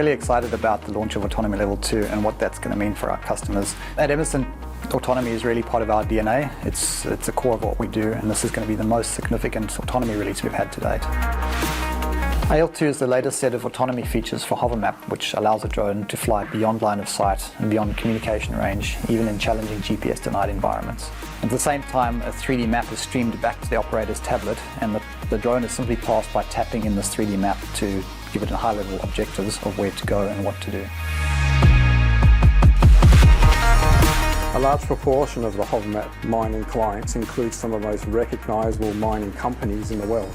really excited about the launch of Autonomy Level 2 and what that's going to mean for our customers. At Emesent, autonomy is really part of our DNA. It's a core of what we do, and this is going to be the most significant autonomy release we've had to date. AL2 is the latest set of autonomy features for hover map, which allows a drone to fly beyond line of sight and beyond communication range, even in challenging GPS-denied environments. At the same time, a 3D map is streamed back to the operator's tablet, and the drone is simply passed by tapping in this 3D map to give it a high-level objectives of where to go and what to do. A large proportion of the hover map mining clients include some of the most recognisable mining companies in the world.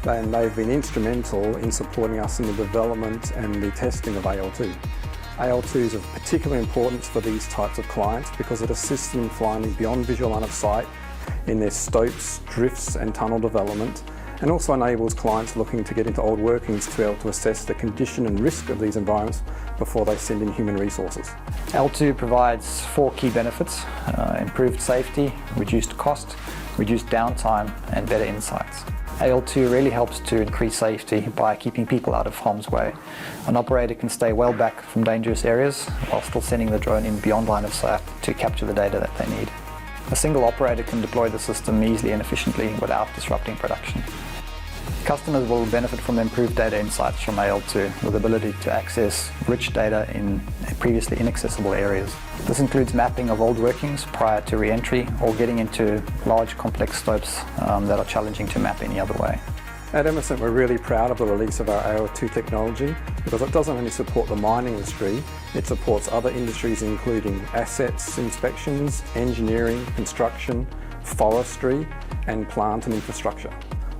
And they've been instrumental in supporting us in the development and the testing of AL2. AL2 is of particular importance for these types of clients because it assists them in flying beyond visual line of sight in their stopes, drifts and tunnel development, and also enables clients looking to get into old workings to be able to assess the condition and risk of these environments before they send in human resources. AL2 provides 4 key benefits: improved safety, reduced cost, reduced downtime and better insights. AL2 really helps to increase safety by keeping people out of harm's way. An operator can stay well back from dangerous areas while still sending the drone in beyond line of sight to capture the data that they need. A single operator can deploy the system easily and efficiently without disrupting production. Customers will benefit from improved data insights from AL2 with the ability to access rich data in previously inaccessible areas. This includes mapping of old workings prior to re-entry or getting into large complex stopes that are challenging to map any other way. At Emesent, we're really proud of the release of our AL2 technology because it doesn't only support the mining industry, it supports other industries including assets inspections, engineering, construction, forestry and plant and infrastructure.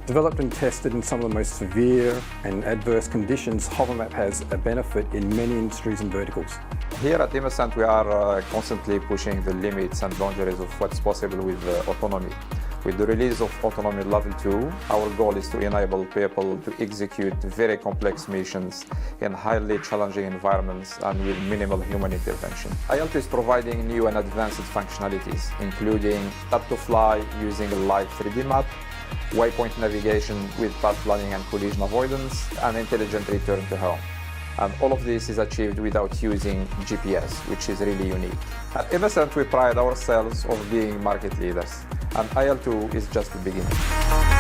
Developed and tested in some of the most severe and adverse conditions, HoverMap has a benefit in many industries and verticals. Here at Emesent, we are constantly pushing the limits and boundaries of what's possible with autonomy. With the release of Autonomy Level 2, our goal is to enable people to execute very complex missions in highly challenging environments and with minimal human intervention. AL2 is providing new and advanced functionalities, including tap-to-fly using a live 3D map, waypoint navigation with path planning and collision avoidance, and intelligent return to home. And all of this is achieved without using GPS, which is really unique. At Emesent, we pride ourselves on being market leaders, and AL2 is just the beginning.